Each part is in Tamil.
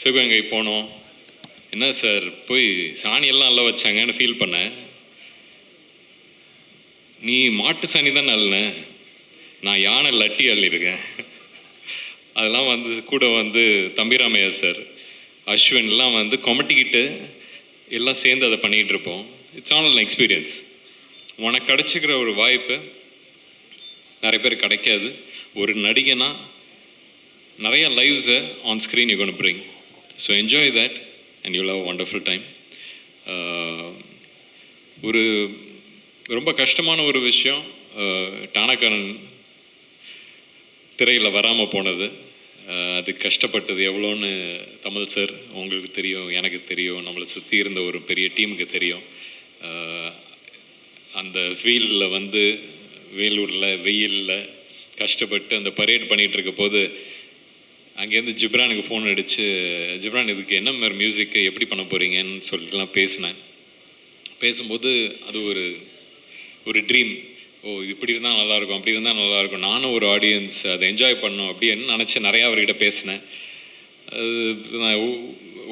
சிவகங்கை போனோம். என்ன சார் போய் சாணியெல்லாம் நல்லா வச்சாங்கன்னு ஃபீல் பண்ணேன். நீ மாட்டு சாணி தான் நல்ல, நான் யானை லட்டி அள்ளியிருக்கேன். அதெல்லாம் வந்து கூட வந்து தம்பிராமையா சார், அஸ்வின்லாம் வந்து கொமட்டிக்கிட்டு எல்லாம் சேர்ந்து அதை பண்ணிகிட்டு இருப்போம். It's all an experience. உனக்கு கிடச்சிக்கிற ஒரு வாய்ப்பு நிறைய பேர் கிடைக்காது. ஒரு நடிகனா நிறைய லைவ்ஸை on screen you gonna bring. So enjoy that and you have wonderful time. ஒரு ரொம்ப கஷ்டமான ஒரு விஷயம், டானாக்காரன் திரையில் வராமல் போனது. அது கஷ்டப்பட்டது எவ்வளோன்னு தமிழ் சார் உங்களுக்கு தெரியும், எனக்கு தெரியும், நம்மளை சுற்றி இருந்த ஒரு பெரிய டீமுக்கு தெரியும். அந்த ஃபீல்டில் வந்து வேலூரில் வெயிலில் கஷ்டப்பட்டு அந்த பரேட் பண்ணிகிட்டு இருக்க போது அங்கேருந்து ஜிப்ரானுக்கு ஃபோன் அடித்து, ஜிப்ரான் இதுக்கு என்ன மாதிரி மியூசிக்கு எப்படி பண்ண போகிறீங்கன்னு சொல்லிட்டுலாம் பேசினேன். பேசும்போது அது ஒரு ட்ரீம். ஓ இப்படி இருந்தால் நல்லாயிருக்கும், அப்படி இருந்தால் நல்லாயிருக்கும், நானும் ஒரு ஆடியன்ஸ் அதை என்ஜாய் பண்ணணும் அப்படின்னு நினச்சி நிறையா அவர்கிட்ட பேசினேன். அது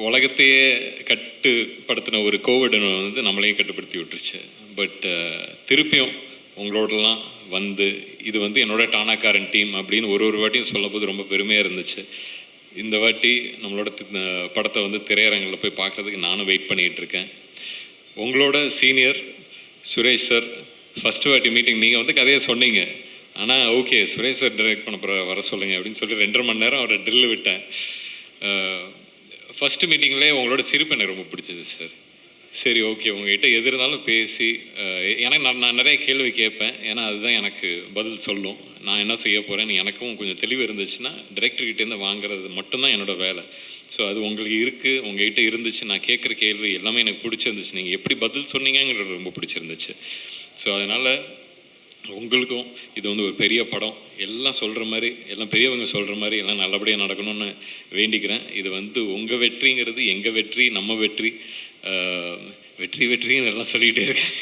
உலகத்தையே கட்டுப்படுத்தின ஒரு கோவிட் வந்து நம்மளையும் கட்டுப்படுத்தி விட்டுருச்சு. பட் திருப்பியும் உங்களோடலாம் வந்து இது வந்து என்னோட டானாக்காரன் டீம் அப்படின்னு ஒரு வாட்டியும் சொல்லும்போது ரொம்ப பெருமையாக இருந்துச்சு. இந்த வாட்டி நம்மளோட படத்தை வந்து திரையரங்கில் போய் பார்க்குறதுக்கு நானும் வெயிட் பண்ணிகிட்டு இருக்கேன். உங்களோட சீனியர் சுரேஷ் சார், ஃபஸ்ட்டு வாட்டி மீட்டிங் நீங்கள் வந்து கதையை சொன்னீங்க, ஆனால் ஓகே சுரேஷ் சார் டைரக்ட் பண்ண போகிற வர சொல்லுங்கள் அப்படின்னு சொல்லி 2.5 மணி நேரம் அவரை ட்ரில்லு விட்டேன். ஃபஸ்ட்டு மீட்டிங்லேயே உங்களோட சிரிப்பு எனக்கு ரொம்ப பிடிச்சது சார். சரி ஓகே உங்கள்கிட்ட எது இருந்தாலும் பேசி, எனக்கு நான் நிறைய கேள்வி கேட்பேன், ஏன்னா அதுதான் எனக்கு பதில் சொல்லும். நான் என்ன செய்ய போகிறேன்னு எனக்கும் கொஞ்சம் தெளிவு இருந்துச்சுன்னா டிரெக்டர்கிட்டேருந்து வாங்குறது மட்டும்தான் என்னோடய வேலை. ஸோ அது உங்களுக்கு இருக்குது, உங்கள்கிட்ட இருந்துச்சு. நான் கேட்குற கேள்வி எல்லாமே எனக்கு பிடிச்சிருந்துச்சு, நீங்கள் எப்படி பதில் சொன்னீங்கிறது ரொம்ப பிடிச்சிருந்துச்சு. ஸோ அதனால் உங்களுக்கும் இது வந்து ஒரு பெரிய படம், எல்லாம் சொல்கிற மாதிரி, எல்லாம் பெரியவங்க சொல்கிற மாதிரி எல்லாம் நல்லபடியாக நடக்கணும்னு வேண்டிக்கிறேன். இது வந்து உங்கள் வெற்றிங்கிறது எங்கள் வெற்றி, நம்ம வெற்றி. வெற்றி வெற்றின்னு எல்லாம் சொல்லிக்கிட்டே இருக்கேன்.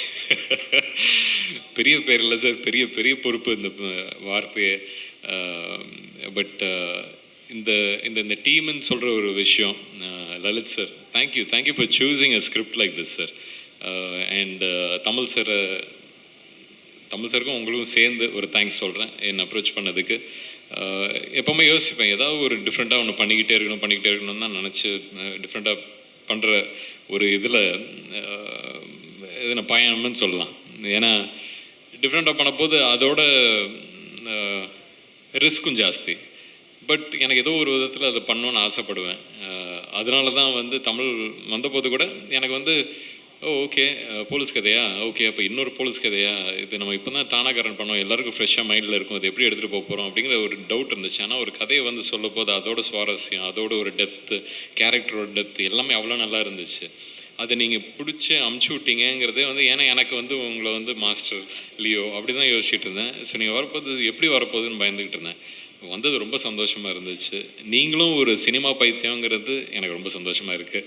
பெரிய பேர் இல்லை சார், பெரிய பெரிய பொறுப்பு இந்த வார்த்தையை. பட் இந்த இந்த இந்த டீம்னு சொல்கிற ஒரு விஷயம், Lalit sir thank you for choosing a script like this sir. And Tamil சாருக்கும் உங்களுக்கும் சேர்ந்து ஒரு தேங்க்ஸ் சொல்கிறேன் என்னை அப்ரோச் பண்ணதுக்கு. எப்போவுமே யோசிப்பேன், ஏதாவது ஒரு டிஃப்ரெண்ட்டாக ஒன்று பண்ணிக்கிட்டே இருக்கணும்னு தான் நினச்சி டிஃப்ரெண்ட்டாக பண்ணுற ஒரு இதில் நான் பயணம்னு சொல்லலாம். ஏன்னா டிஃப்ரெண்ட்டாக பண்ணபோது அதோட ரிஸ்க்கும் ஜாஸ்தி. பட் எனக்கு ஏதோ ஒரு விதத்தில் அதை பண்ணணுன்னு ஆசைப்படுவேன். அதனால தான் வந்து தமிழ் வந்தபோது கூட எனக்கு வந்து ஓகே போலீஸ் கதையா, ஓகே அப்போ இன்னொரு போலீஸ் கதையா, இது நம்ம இப்போ தான் டானாக்காரன் பண்ணோம், எல்லாருக்கும் ஃப்ரெஷ்ஷாக மைண்டில் இருக்கும், அது எப்படி எடுத்துகிட்டு போக போகிறோம் அப்படிங்கிற ஒரு டவுட் இருந்துச்சு. ஆனால் ஒரு கதையை வந்து சொல்ல போது அதோட சுவாரஸ்யம், அதோட ஒரு டெப்த்து, கேரக்டரோட டெப்த்து எல்லாமே அவ்வளோ நல்லா இருந்துச்சு. அதை நீங்கள் பிடிச்சி அமுச்சு விட்டீங்கிறதே வந்து, ஏன்னா எனக்கு வந்து உங்களை வந்து மாஸ்டர் லியோ அப்படி தான் யோசிச்சுட்டு இருந்தேன். ஸோ நீங்கள் வரப்போது எப்படி வரப்போகுதுன்னு பயந்துக்கிட்டு இருந்தேன். வந்தது ரொம்ப சந்தோஷமாக இருந்துச்சு. நீங்களும் ஒரு சினிமா பைத்தியங்கிறது எனக்கு ரொம்ப சந்தோஷமாக இருக்குது.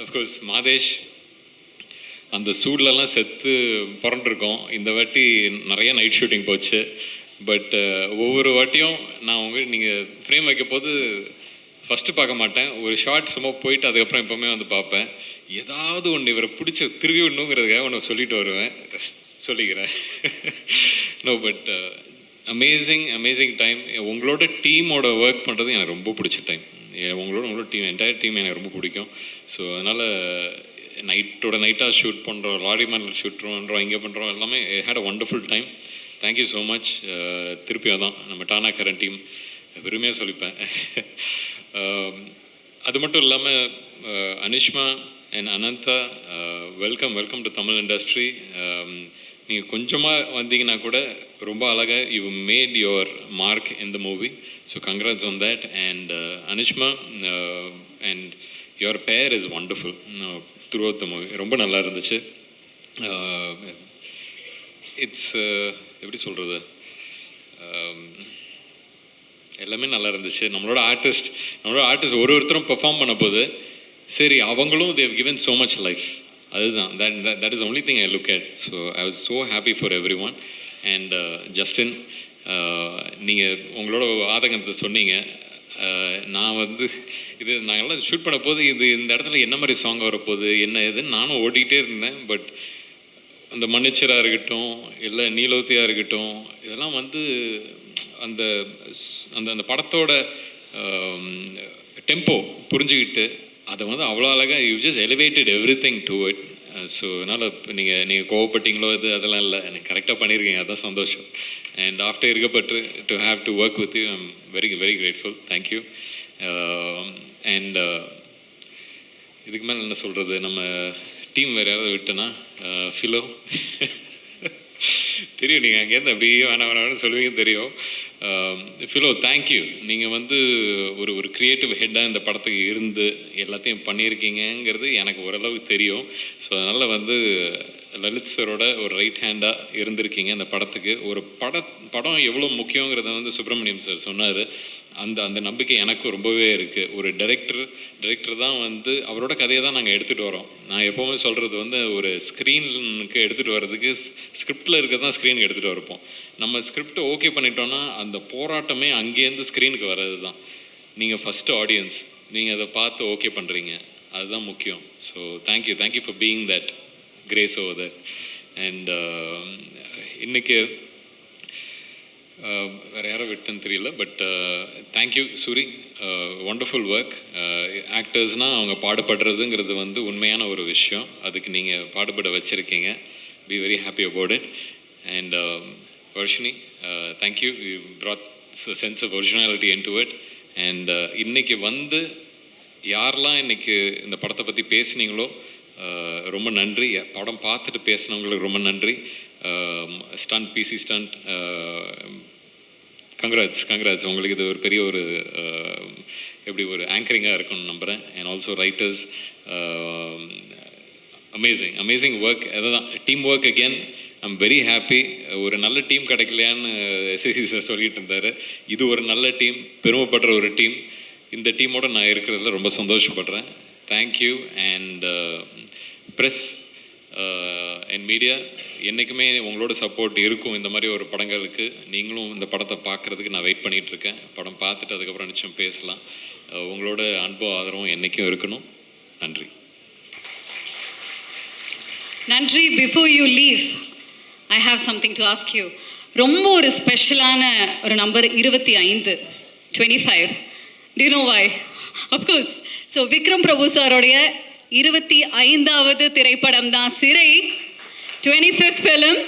அஃப்கோர்ஸ் மாதேஷ் அந்த சூட்லலாம் செத்து புரண்டிருக்கோம். இந்த வாட்டி நிறைய நைட் ஷூட்டிங் போச்சு. பட் ஒவ்வொரு வாட்டியும் நான் நீங்கள் ஃப்ரேம் வைக்க போது ஃபஸ்ட்டு பார்க்க மாட்டேன், ஒரு ஷார்ட் சும்மா போயிட்டு அதுக்கப்புறம் எப்போவுமே வந்து பார்ப்பேன். ஏதாவது ஒன்று இவரை பிடிச்ச திருவி விடணுங்கிறதுக்காக ஒன்று சொல்லிட்டு வருவேன், சொல்லிக்கிறேன். No but amazing time. உங்களோட டீமோட ஒர்க் பண்ணுறது எனக்கு ரொம்ப பிடிச்ச டைம். உங்களோட டீம், என்டையர் டீம் எனக்கு ரொம்ப பிடிக்கும். ஸோ அதனால் நைட்டாக ஷூட் பண்ணுறோம், லாரி மேனில் ஷூட் பண்ணுறோம், இங்கே பண்ணுறோம், எல்லாமே had a wonderful time. Thank you so much. திருப்பி அதான் நம்ம டானாக்காரன் டீம் பெருமையாக சொல்லிப்பேன். அது மட்டும் இல்லாமல் Anishma and Ananda, welcome to Tamil industry. நீங்கள் கொஞ்சமாக வந்தீங்கன்னா கூட ரொம்ப அழகாக you made your mark in the movie. So congrats on that. And Anishma and your pair is wonderful throughout the movie. ரொம்ப நல்லா இருந்துச்சு. இட்ஸ் எப்படி சொல்கிறது, எல்லாமே நல்லா இருந்துச்சு. நம்மளோட ஆர்டிஸ்ட் ஒருத்தரும் பெர்ஃபார்ம் பண்ண போது சரி அவங்களும் they've given so much life. அதுதான் that is only thing I look at. So I was so happy for everyone. And Justin நீங்கள் உங்களோட ஆதங்கத்தை சொன்னீங்க. நான் வந்து இது நாங்கள்லாம் ஷூட் பண்ண போது இந்த இடத்துல என்ன மாதிரி சாங் வரப்போகுது என்ன ஏதுன்னு நானும் ஓடிக்கிட்டே இருந்தேன். பட் அந்த மன்னிச்சராக இருக்கட்டும், இல்லை நீலோத்தியாக இருக்கட்டும், இதெல்லாம் வந்து அந்த அந்த அந்த படத்தோட டெம்போ புரிஞ்சுக்கிட்டு அதை வந்து அவ்வளோ அழகாக you just elevated every thing to it. So அதனால் இப்போ நீங்கள் கோவப்பட்டீங்களோ அதெல்லாம் இல்லை, எனக்கு கரெக்டாக பண்ணியிருக்கீங்க, அதுதான் சந்தோஷம். அண்ட் ஆஃப்டர் இருக்கப்பட்டு to have to work with you I'm very very grateful. Thank you. And இதுக்கு மேலே என்ன சொல்கிறது, நம்ம டீம் வேறு யாராவது விட்டேன்னா ஃபிலோ தெரியும், நீங்கள் அங்கேருந்து அப்படியே வேணாம்னு சொல்லுவீங்க தெரியும். Philo thank you. நீங்கள் வந்து ஒரு க்ரியேட்டிவ் ஹெட்டாக இந்த படத்துக்கு இருந்து எல்லாத்தையும் பண்ணியிருக்கீங்கிறது எனக்கு ஓரளவுக்கு தெரியும். ஸோ அதனால் வந்து லலித் சரோட ஒரு ரைட் ஹேண்டாக இருந்திருக்கீங்க இந்த படத்துக்கு. ஒரு படம் எவ்வளோ முக்கியங்கிறத வந்து சுப்பிரமணியம் சார் சொன்னார். அந்த நம்பிக்கை எனக்கும் ரொம்பவே இருக்குது. ஒரு டைரக்டர் தான் வந்து அவரோட கதையை தான் நாங்கள் எடுத்துகிட்டு வரோம். நான் எப்போவுமே சொல்கிறது வந்து ஒரு ஸ்க்ரீனுக்கு எடுத்துகிட்டு வர்றதுக்கு ஸ்கிரிப்டில் இருக்க தான் ஸ்க்ரீனுக்கு எடுத்துகிட்டு வரப்போம். நம்ம ஸ்கிரிப்டை ஓகே பண்ணிட்டோன்னா அந்த போராட்டமே அங்கேருந்து ஸ்க்ரீனுக்கு வர்றது தான். நீங்கள் ஃபஸ்ட்டு ஆடியன்ஸ், நீங்கள் அதை பார்த்து ஓகே பண்ணுறீங்க, அதுதான் முக்கியம். So thank you for being that grace over that. And இன்றைக்கி வேறு யாரோ விட்டுன்னு தெரியல, but thank you Soori, wonderful work. ஆக்டர்ஸ்னால் அவங்க பாடுபடுறதுங்கிறது வந்து உண்மையான ஒரு விஷயம். அதுக்கு நீங்கள் பாடுபட வச்சுருக்கீங்க. Be very happy about it. And Varshini, thank you, you brought a sense of originality into it. And இன்றைக்கி வந்து யாரெல்லாம் இன்றைக்கி இந்த படத்தை பற்றி பேசுனீங்களோ ரொம்ப நன்றி. படம் பார்த்துட்டு பேசுனவங்களுக்கு ரொம்ப நன்றி. ஸ்டண்ட் பிசி ஸ்டண்ட், கங்க்ராட்ஸ் உங்களுக்கு. இது ஒரு பெரிய ஒரு எப்படி ஒரு ஆங்கரிங்காக இருக்கும்னு நம்புகிறேன். And also writers, amazing work. அதுதான் team work again. I'm very happy. ஒரு நல்ல டீம் கிடைக்கலையான்னு எஸ்எஸ்சி சார் சொல்லிட்டு இருந்தார். இது ஒரு நல்ல டீம், பெருமைப்படுற ஒரு டீம். இந்த டீமோட நான் இருக்கிறதுல ரொம்ப சந்தோஷப்படுறேன். Thank you. And press and media, என்றைக்குமே உங்களோட சப்போர்ட் இருக்கும் இந்த மாதிரி ஒரு படங்களுக்கு. நீங்களும் இந்த படத்தை பார்க்குறதுக்கு நான் வெயிட் பண்ணிகிட்ருக்கேன். படம் பார்த்துட்டு அதுக்கப்புறம் நிச்சயம் பேசலாம். உங்களோட அன்பும் ஆதரவும் என்றைக்கும் இருக்கணும். நன்றி. நன்றி. Before you leave, I have something to ask you. ரொம்ப ஒரு ஸ்பெஷலான ஒரு number 25, 25. Do you know why? Of course. So Vikram Prabhu சாரோடைய 25வது திரைப்படம் தான் சிறை. 25th film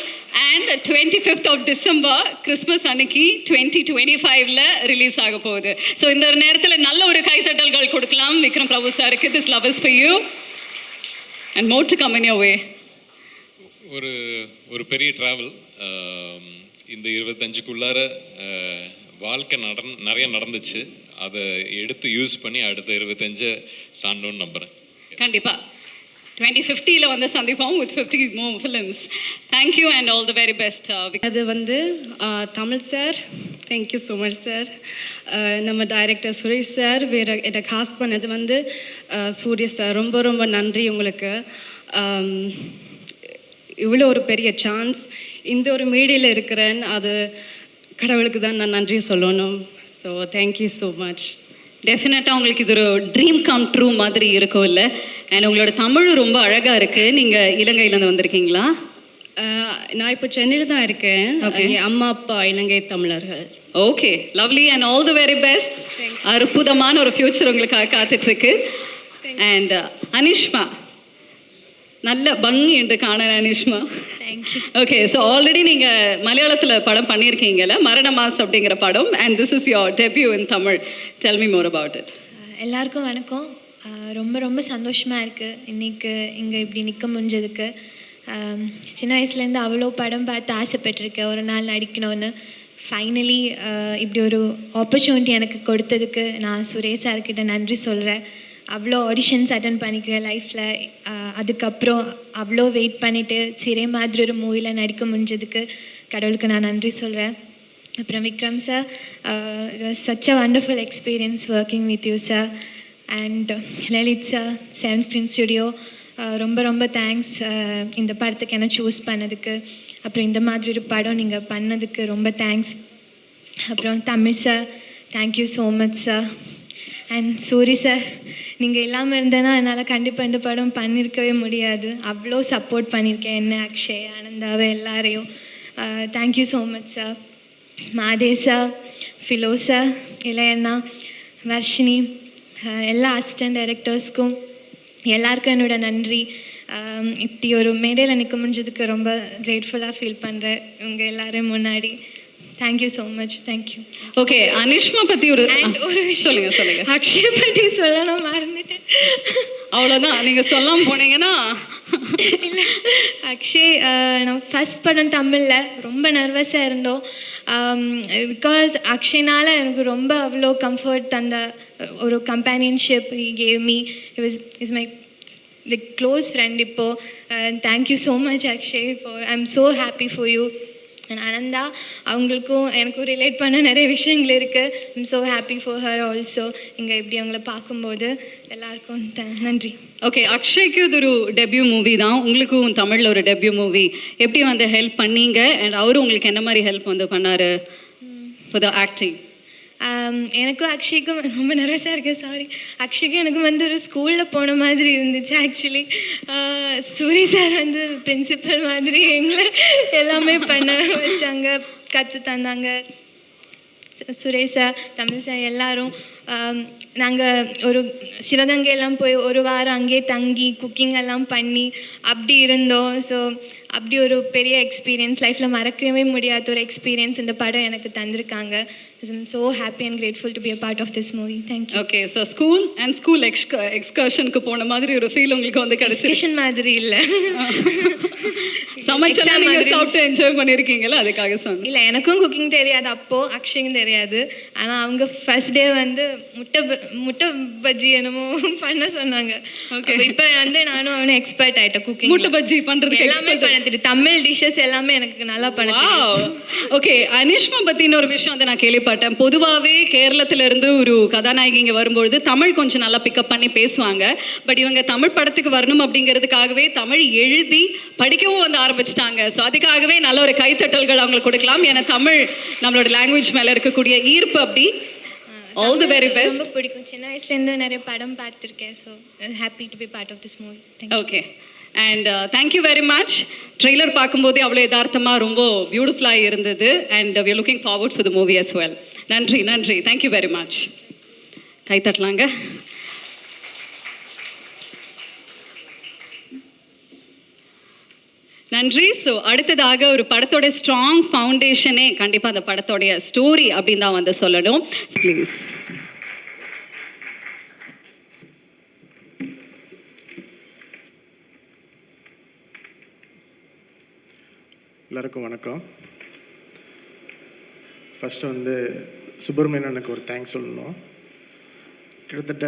and 25th of December Christmas அன்னைக்கு 2025ல் ரிலீஸ் ஆக போகுது. ஸோ இந்த நேரத்தில் நல்ல ஒரு கைத்தட்டல்கள் கொடுக்கலாம் விக்ரம் பிரபு சாருக்கு. This love is for you and more to come in your way. ஒரு பெரிய ட்ராவல் இந்த 25க்குள்ளார வாழ்க்கை நிறைய நடந்துச்சு. அதை எடுத்து யூஸ் பண்ணி அடுத்த 25 தாண்டோன்னு நம்புகிறேன். கண்டிப்பாக 2050ல் வந்து சந்திப்போம் with 50 more films. Thank you and all the very best. அது வந்து Tamil sir, thank you so much sir. நம்ம டைரக்டர் சுரேஷ் சார், வேறு என்னை காஸ்ட் பண்ணது வந்து சூரிய சார். ரொம்ப ரொம்ப நன்றி உங்களுக்கு. இவ்வளோ ஒரு பெரிய சான்ஸ் இந்த ஒரு மீடியில் இருக்கிறேன், அது கடவுளுக்கு தான் நான் நன்றி சொல்லணும். So thank you so much. டெஃபினட்டாக உங்களுக்கு இது ஒரு ட்ரீம் கம் ட்ரூ மாதிரி இருக்கும் இல்லை? அண்ட் உங்களோட தமிழ் ரொம்ப அழகாக இருக்குது. நீங்கள் இலங்கையிலேருந்து வந்திருக்கீங்களா? நான் இப்போ சென்னையில் தான் இருக்கேன். என் அம்மா அப்பா இலங்கை தமிழர்கள். Okay, lovely and all the very best. அற்புதமான ஒரு ஃப்யூச்சர் உங்களுக்காக காத்துட்ருக்கு. அண்ட் அனிஷ்மா, நல்ல பங்கி என்று காண Anishma. Thank you. Okay, so already நீங்கள் மலையாளத்தில் படம் பண்ணியிருக்கீங்கல்ல, மரண மாஸ் அப்படிங்கிற படம். And this is your debut in Tamil. Tell me more about it. எல்லாருக்கும் வணக்கம். ரொம்ப ரொம்ப சந்தோஷமாக இருக்குது இன்றைக்கி இங்கே இப்படி நிற்க முடிஞ்சதுக்கு. சின்ன வயசுலேருந்து அவ்வளோ படம் பார்த்து ஆசைப்பட்டிருக்கேன் ஒரு நாள் நடிக்கணும்னு. ஃபைனலி இப்படி ஒரு ஆப்பர்ச்சுனிட்டி எனக்கு கொடுத்ததுக்கு நான் சுரேஷ் சார்கிட்ட நன்றி சொல்கிறேன். அவ்வளோ ஆடிஷன்ஸ் அட்டன் பண்ணிக்கிறேன் லைஃப்பில். அதுக்கப்புறம் அவ்வளோ வெயிட் பண்ணிவிட்டு சிறை மாதிரி ஒரு மூவியில் நடிக்க முடிஞ்சதுக்கு கடவுளுக்கு நான் நன்றி சொல்கிறேன். அப்புறம் Vikram sir, it was such a wonderful experience working with you sir. And Lalit sir, 7 Screen Studio, ரொம்ப ரொம்ப தேங்க்ஸ் இந்த படத்துக்கு என்ன சூஸ் பண்ணதுக்கு. அப்புறம் இந்த மாதிரி ஒரு படம் நீங்கள் பண்ணதுக்கு ரொம்ப தேங்க்ஸ். அப்புறம் Tamil sir, thank you so much sir. And Soori sir, நீங்கள் இல்லாமல் இருந்தேன்னா என்னால் கண்டிப்பாக இந்த படம் பண்ணியிருக்கவே முடியாது. அவ்வளோ சப்போர்ட் பண்ணியிருக்கேன் என்ன, அக்ஷய், ஆனந்தாவை, எல்லாரையும். Thank you so much sir. மாதே சார், ஃபிலோ சார், இளையண்ணா, வர்ஷினி, எல்லா அசிஸ்டன்ட் டைரக்டர்ஸ்க்கும் எல்லாருக்கும் என்னோட நன்றி. இப்படி ஒரு மேடையில் நிற்க முடிஞ்சதுக்கு ரொம்ப கிரேட்ஃபுல்லாக ஃபீல் பண்ணுறேன் உங்கள் எல்லாரும் முன்னாடி. Thank you so much. Thank you. Okay, Anishma பற்றி ஒரு ஒரு சொல்லுங்க சொல்லுங்க. அக்ஷய் பற்றி சொல்லணும் மறந்துட்டேன். அவ்வளோதான், நீங்கள் சொல்லாமல் போனீங்கன்னா. இல்லை, அக்ஷய் நான் ஃபஸ்ட் படம் தமிழில் ரொம்ப நர்வஸாக இருந்தோம். பிகாஸ் அக்ஷய்னால் எனக்கு ரொம்ப அவ்வளோ கம்ஃபர்ட் தந்த ஒரு companionship he gave me. Is my close friend இப்போது. Thank you so much Akshay. I am so happy for you. And Ananda, அவங்களுக்கும் எனக்கும் ரிலேட் பண்ண நிறைய விஷயங்கள் இருக்குது. I'm so happy for her also. இங்கே இப்படி அவங்கள பார்க்கும்போது எல்லாருக்கும் நன்றி. ஓகே, அக்ஷய்க்கு இது ஒரு டெபியூ மூவி தான், உங்களுக்கும் தமிழில் ஒரு டெபியூ மூவி. எப்படி வந்து ஹெல்ப் பண்ணீங்க அண்ட் அவரும் உங்களுக்கு என்ன மாதிரி ஹெல்ப் வந்து பண்ணார் ஃபார் த ஆக்டிங்? எனக்கும் அக்ஷய்க்கும் ரொம்ப நர்வஸாக இருக்கேன், சாரி. அக்ஷய்க்கும் எனக்கும் வந்து ஒரு ஸ்கூலில் போன மாதிரி இருந்துச்சு ஆக்சுவலி. சூரி சார் வந்து பிரின்சிபல் மாதிரி எங்களை எல்லாமே பண்ண வச்சாங்க, கற்று தந்தாங்க. சுரேஷ் சார், தமிழ் சார், எல்லாரும். நாங்கள் ஒரு சிவகங்கையெல்லாம் போய் ஒரு வாரம் அங்கேயே தங்கி குக்கிங் எல்லாம் பண்ணி அப்படி இருந்தோம். ஸோ அப்படி ஒரு பெரிய எக்ஸ்பீரியன்ஸ், லைஃப்பில் மறக்கவே முடியாத ஒரு எக்ஸ்பீரியன்ஸ் இந்த படம் எனக்கு தந்திருக்காங்க. I'm so happy and grateful to be a part of this movie. Thank you. Okay, so school எக்ஸ்கர்ஷனுக்கு போன மாதிரி ஒரு ஃபீல் உங்களுக்கு வந்து கிடைச்சிருச்சு மாதிரி இல்லை, சமைச்செல்லாம் நீங்கள் சாப்பிட்டு என்ஜாய் பண்ணியிருக்கீங்களா? அதுக்காக சொன்னேன். இல்லை, எனக்கும் குக்கிங் தெரியாது அப்போது, அக்ஷயும் தெரியாது. ஆனால் அவங்க ஃபர்ஸ்ட் டே வந்து முட்டை பஜ்ஜி என்னமோ பண்ண சொன்னாங்க. ஓகே, இப்போ வந்து நானும் அவனும் எக்ஸ்பர்ட் ஆகிட்டேன் குக்கிங். முட்டை பஜ்ஜி பண்ணுறதுக்கு எல்லாமே பண்ண தெரியும், தமிழ் டிஷ்ஷஸ் எல்லாமே எனக்கு நல்லா பண்ண தெரியும். ஓகே, அனிஷ்மா பற்றின ஒரு விஷயம் வந்து நான் கேள்விப்பட்டேன். பொதுவாகவே கேரளத்திலிருந்து ஒரு கதாநாயகி இங்கே வரும்பொழுது தமிழ் கொஞ்சம் நல்லா பிக்கப் பண்ணி பேசுவாங்க. பட் இவங்க தமிழ் படத்துக்கு வரணும் அப்படிங்கிறதுக்காகவே தமிழ் எழுதி படிக்கவும் வந்து ஆரம்பிச்சிட்டாங்க. ஸோ அதுக்காகவே நல்ல ஒரு கைத்தட்டல்கள் அவங்களுக்கு கொடுக்கலாம். ஏன்னா தமிழ் நம்மளோட லாங்குவேஜ் மேலே இருக்கக்கூடிய ஈர்ப்பு அப்படி. All the very best. ரொம்ப பிடிக்கும், சின்ன வயசுலேருந்து நிறைய படம் பார்த்துருக்கேன். So happy to be part of this movie. Okay, and thank you very much. Trailer பார்க்கும்போதே அவ்வளோ யதார்த்தமாக ரொம்ப பியூட்டிஃபுல்லாக இருந்தது. And we are looking forward for the movie as well. நன்றி நன்றி, தேங்க்யூ வெரி மச். கை தட்டலாங்க. நன்றி. ஸோ அடுத்ததாக ஒரு படத்தோட ஸ்ட்ராங் ஃபவுண்டேஷனே கண்டிப்பாக அந்த படத்தோடைய ஸ்டோரி அப்படின்னு தான் வந்து சொல்லணும். ப்ளீஸ். எல்லாருக்கும் வணக்கம். ஃபஸ்ட்டு வந்து சுப்பிரமணியனுக்கு ஒரு தேங்க்ஸ் சொல்லணும். கிட்டத்தட்ட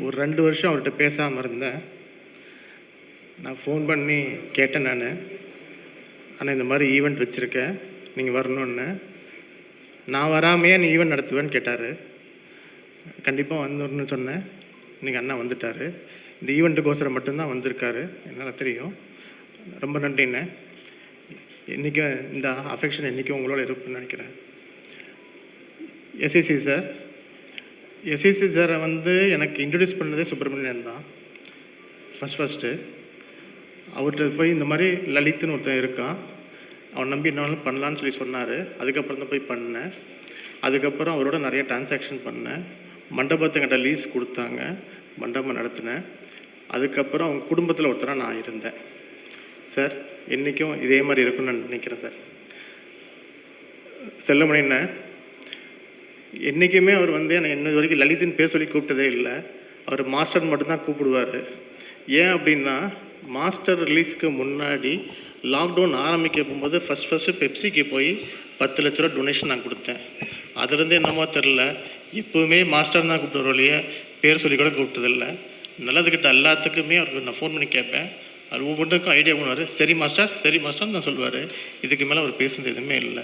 ஒரு 2 வருஷம் அவர்கிட்ட பேசாமல் இருந்தேன். நான் ஃபோன் பண்ணி கேட்டேன் நான், ஆனால் இந்த மாதிரி ஈவெண்ட் வச்சுருக்கேன், நீங்கள் வரணுன்னு. நான் வராமையே நீ ஈவெண்ட் நடத்துவேன்னு கேட்டார். கண்டிப்பாக வந்துடணும்னு சொன்னேன். இன்றைக்கி அண்ணா வந்துட்டார். இந்த ஈவெண்ட்டுக்கோசரம் மட்டும்தான் வந்திருக்காரு, என்னால் தெரியும். ரொம்ப நன்றிண்ணே. இன்றைக்கும் இந்த அஃபெக்ஷன் இன்றைக்கும் உங்களோட இருப்புன்னு நினைக்கிறேன். எஸ்எஸ்சி சார், எஸ்எஸ்சி சாரை வந்து எனக்கு இன்ட்ரடியூஸ் பண்ணதே சுப்பிரமணியன் தான் ஃபஸ்ட்டு. அவர்கிட்ட போய் இந்த மாதிரி லலித்னு ஒருத்தன் இருக்கான், அவன் நம்பி என்னாலும் பண்ணலான்னு சொல்லி சொன்னார். அதுக்கப்புறம் தான் போய் பண்ணேன். அதுக்கப்புறம் அவரோட நிறைய டிரான்சாக்ஷன் பண்ணேன். மண்டபத்துக்கிட்ட லீஸ் கொடுத்தாங்க, மண்டபம் நடத்தினேன். அதுக்கப்புறம் அவங்க குடும்பத்தில் ஒருத்தராக நான் இருந்தேன். சார் என்றைக்கும் இதே மாதிரி இருக்குன்னு நான் நினைக்கிறேன் சார். செல்லமணின்னு என்றைக்குமே அவர் வந்து என்னை இன்னது வரைக்கும் லலித்துன்னு பேர் சொல்லி கூப்பிட்டதே இல்லை. அவர் மாஸ்டர் மட்டும்தான் கூப்பிடுவார். ஏன் அப்படின்னா, மாஸ்டர் ரிலீஸ்க்கு முன்னாடி லாக்டவுன் ஆரம்பிக்க போகும்போது ஃபஸ்ட்டு பெப்சிக்கு போய் 10 லட்ச ரூபா டொனேஷன் நான் கொடுத்தேன். அதுலேருந்து என்னமோ தெரில, எப்போவுமே மாஸ்டர் தான் கூப்பிட்டு வழியே பேர் சொல்லி கூட கூப்பிட்டதில்லை. நல்லதுக்கிட்ட எல்லாத்துக்குமே அவருக்கு நான் ஃபோன் பண்ணி கேட்பேன். அவர் ஒவ்வொன்றுக்கும் ஐடியா பண்ணுவார். சரி மாஸ்டர் தான் சொல்லுவார். இதுக்கு மேலே அவர் பேசுனது எதுவுமே இல்லை.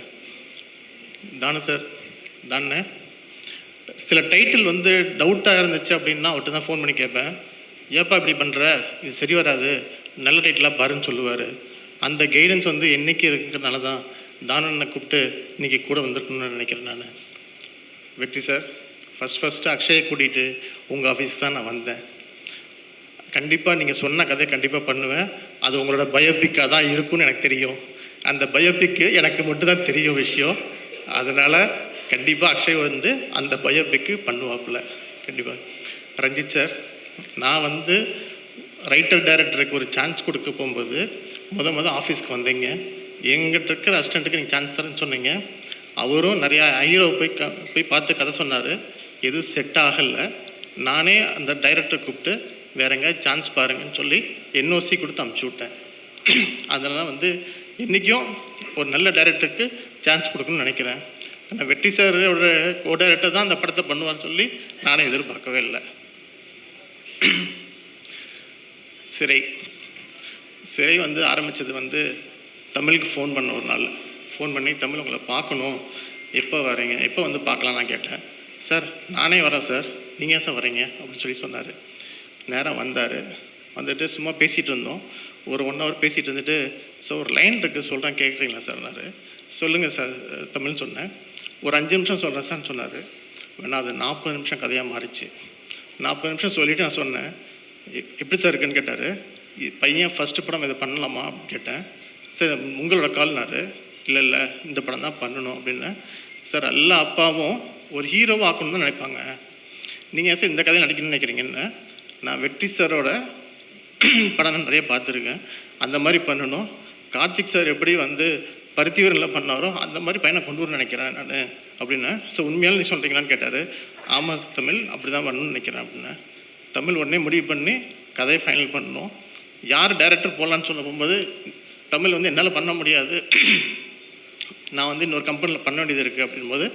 தானே சார், தானே சில டைட்டில் வந்து டவுட்டாக இருந்துச்சு அப்படின்னா அவர்கிட்ட தான் ஃபோன் பண்ணி கேட்பேன். ஏப்பா இப்படி பண்ணுற, இது சரி வராது, நல்ல டைட்டிலாக பாருன்னு சொல்லுவார். அந்த கைடன்ஸ் வந்து என்றைக்கு இருக்கிறதுனால தான் தானனை கூப்பிட்டு இன்றைக்கி கூட வந்திருக்கணும்னு நினைக்கிறேன் நான். வெற்றி சார், ஃபஸ்ட்டு அக்ஷயை கூட்டிகிட்டு உங்கள் ஆஃபீஸ் தான் நான் வந்தேன். கண்டிப்பாக நீங்கள் சொன்ன கதையை கண்டிப்பாக பண்ணுவேன். அது உங்களோட பயோபிக்காக தான் இருக்கும்னு எனக்கு தெரியும். அந்த பயோபிக்கு எனக்கு மட்டும்தான் தெரியும் விஷயம். அதனால் கண்டிப்பாக அக்ஷய் வந்து அந்த பயோபிக்கு பண்ணுவாப்புல கண்டிப்பாக. ரஞ்சித் சார், நான் வந்து ரைட்டர் டைரக்டருக்கு ஒரு சான்ஸ் கொடுக்க போகும்போது மொதல் ஆஃபீஸ்க்கு வந்தீங்க. எங்கிட்ட இருக்கிற அசிஸ்டண்ட்டுக்கு நீங்கள் சான்ஸ் தரேன்னு சொன்னீங்க. அவரும் நிறையா ஹீரோ போய் பார்த்து கதை சொன்னார். எதுவும் செட் ஆகலை. நானே அந்த டைரக்டரை கூப்பிட்டு வேற எங்கேயாவது சான்ஸ் பாருங்கன்னு சொல்லி என்ஓசி கொடுத்து அமுச்சு விட்டேன். அதனால் வந்து இன்றைக்கும் ஒரு நல்ல டைரக்டருக்கு சான்ஸ் கொடுக்கணும்னு நினைக்கிறேன். ஆனால் வெற்றி சாரோட கோ டைரக்டர் தான் அந்த படத்தை பண்ணுவான்னு சொல்லி நானே எதிர்பார்க்கவே இல்லை. சிறை வந்து ஆரம்பித்தது வந்து தமிழுக்கு ஃபோன் பண்ண ஒரு நாள் ஃபோன் பண்ணி, தமிழ் உங்களை பார்க்கணும், எப்போ வரீங்க, எப்போ வந்து பார்க்கலாம் நான் கேட்டேன். சார் நானே வரேன் சார், நீங்கள் ஏன் சார் வரீங்க அப்படின்னு சொல்லி சொன்னார். நேராக வந்தார். வந்துட்டு சும்மா பேசிகிட்டு இருந்தோம். ஒரு 1 hour பேசிகிட்டு இருந்துட்டு, ஸோ ஒரு லைன் இருக்குது சொல்கிறேன் கேட்குறீங்களா சார்னாரு. சொல்லுங்கள் சார் தமிழ்னு சொன்னேன். ஒரு 5 நிமிஷம் சொல்கிறேன் சார்னு சொன்னார். வேணா அது 40 நிமிஷம் கதையாக மாறிச்சு. 40 நிமிஷம் சொல்லிவிட்டு நான் சொன்னேன், எப்படி சார் இருக்குன்னு கேட்டார். பையன் ஃபஸ்ட்டு படம் இதை பண்ணலாமா அப்படின்னு கேட்டேன். சார் உங்களோட கால்னாரு. இல்லை இந்த படம் தான் பண்ணணும் அப்படின்னு. சார் எல்லா அப்பாவும் ஒரு ஹீரோவாக ஆக்கணும்னு தான் நினைப்பாங்க. நீங்கள் சார் இந்த கதையை நடிக்கணும்னு நினைக்கிறீங்கன்னு. நான் வெற்றி சாரோட படம் நிறைய பார்த்துருக்கேன். அந்த மாதிரி பண்ணணும். கார்த்திக் சார் எப்படி வந்து பருத்திவீரனில் பண்ணாரோ அந்த மாதிரி பையனை கொண்டு வரணும்னு நினைக்கிறேன் நான் அப்படின்னு. ஸோ உண்மையாலும் நீ சொல்கிறீங்களான்னு கேட்டார். ஆமாம் தமிழ் அப்படி தான் பண்ணணும்னு நினைக்கிறேன் அப்படின்னு. தமிழ் உடனே முடிவு பண்ணி கதையை ஃபைனல் பண்ணணும். யார் டைரக்டர் போடலான்னு சொல்ல போகும்போது தமிழ் வந்து என்னால் பண்ண முடியாது, நான் வந்து இன்னொரு கம்பெனியில் பண்ண வேண்டியது இருக்குது அப்படின்போது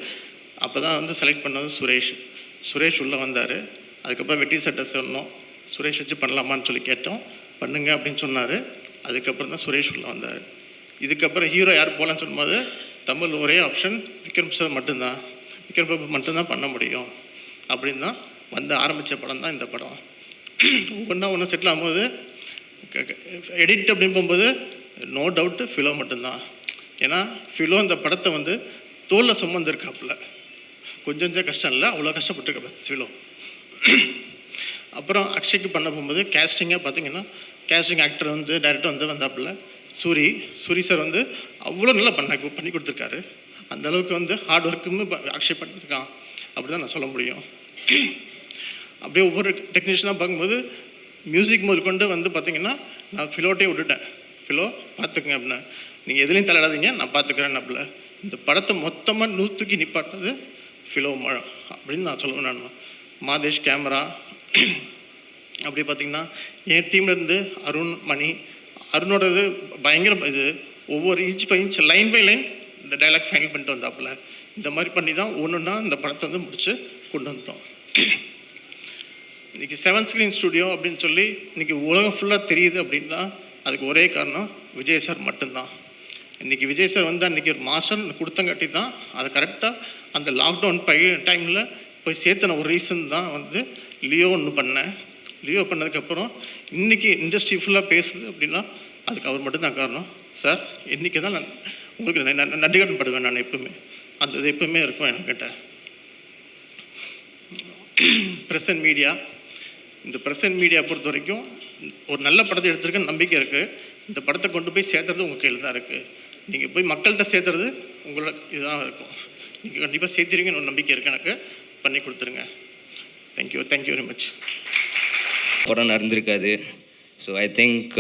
அப்போ தான் வந்து செலக்ட் பண்ணது சுரேஷ் உள்ளே வந்தார். அதுக்கப்புறம் வெட்டி சட்டை சொன்னோம், சுரேஷ் வச்சு பண்ணலாமான்னு சொல்லி கேட்டோம். பண்ணுங்க அப்படின்னு சொன்னார். அதுக்கப்புறம் தான் சுரேஷ் உள்ளே வந்தார். இதுக்கப்புறம் ஹீரோ யார் போகலான்னு சொல்லும்போது தமிழ் ஒரே ஆப்ஷன் விக்ரம் சார் மட்டும்தான், விக்ரம் பிரபு மட்டும்தான் பண்ண முடியும் அப்படின்னு தான் வந்து ஆரம்பித்த படம் தான் இந்த படம். ஒன்று செட்டில் ஆகும்போது எடிட் அப்படின்னு போகும்போது நோ டவுட்டு ஃபிலோ மட்டும்தான். ஏன்னா ஃபிலோ இந்த படத்தை வந்து தோலில் சுமந்துருக்காப்புல, கொஞ்சம் கஷ்டம் இல்லை, அவ்வளோ கஷ்டப்பட்டுருக்க ஃபிலோ. அப்புறம் அக்ஷய்க்கு பண்ண போகும்போது கேஸ்டிங்காக பார்த்தீங்கன்னா கேஸ்டிங் ஆக்டர் வந்து டைரக்டர் வந்து வந்தாப்புல சூரி சார் வந்து அவ்வளோ நல்லா பண்ணி கொடுத்துருக்காரு. அந்தளவுக்கு வந்து ஹார்ட் ஒர்க்குன்னு அக்ஷய் பண்ணியிருக்கான் அப்படி தான் நான் சொல்ல முடியும். அப்படியே ஒவ்வொரு டெக்னீஷியனாக பார்க்கும்போது மியூசிக் முதல் கொண்டு வந்து பார்த்திங்கன்னா நான் ஃபிலோட்டே விட்டுட்டேன். ஃபிலோ பார்த்துக்குங்க அப்படின்னா, நீங்கள் எதுலேயும் தலையிடாதீங்க நான் பார்த்துக்கிறேன் அப்படில. இந்த படத்தை மொத்தமாக நூற்றுக்கி நிப்பாட்டினது ஃபிலோ அப்படின்னு நான் சொல்லுவேன். நான் மாதேஷ் கேமரா அப்படி பார்த்திங்கன்னா என் டீம்லேருந்து அருண் மணி, அருணோடது பயங்கர இது ஒவ்வொரு inch by inch line by line இந்த டைலாக் ஃபைனல் பண்ணிட்டு வந்தாப்புல. இந்த மாதிரி பண்ணி தான் ஒன்றுன்னா இந்த படத்தை வந்து முடித்து கொண்டு வந்தோம். இன்றைக்கி 7 ஸ்க்ரீன் ஸ்டுடியோ அப்படின்னு சொல்லி இன்றைக்கி உலகம் ஃபுல்லாக தெரியுது அப்படின்னா அதுக்கு ஒரே காரணம் விஜய் சார் மட்டும்தான். இன்றைக்கி விஜய் சார் வந்து அன்றைக்கி ஒரு மாஸ்டர் கொடுத்தங்காட்டி தான் அதை கரெக்டாக அந்த லாக்டவுன் டைமில் போய் சேர்த்தன ஒரு ரீசன் தான் வந்து லியோ ஒன்று பண்ணேன். லியோ பண்ணதுக்கப்புறம் இன்றைக்கி இண்டஸ்ட்ரி ஃபுல்லாக பேசுது அப்படின்னா அதுக்கு அவர் மட்டும்தான் காரணம். சார் இன்றைக்கி தான் நான் உங்களுக்கு நன்றி கடன் படுவேன். நான் எப்பவுமே அந்த இது எப்பவுமே இருக்கும் என்கிட்ட. ப்ரெசன்ட் மீடியா, இந்த ப்ரெசன்ட் மீடியா பொறுத்த வரைக்கும் ஒரு நல்ல படத்தை எடுத்துருக்குன்னு நம்பிக்கை இருக்குது. இந்த படத்தை கொண்டு போய் சேர்த்துறது உங்கள் கையில் தான் இருக்குது. நீங்கள் போய் மக்கள்கிட்ட சேர்த்துறது உங்களோட இதுதான் இருக்கும். நீங்கள் கண்டிப்பாக சேர்த்துருவீங்கன்னு ஒரு நம்பிக்கை இருக்குது எனக்கு. பண்ணி கொடுத்துருங்க. Thank you very much. படம் நடந்திருக்காது. ஸோ ஐ திங்க்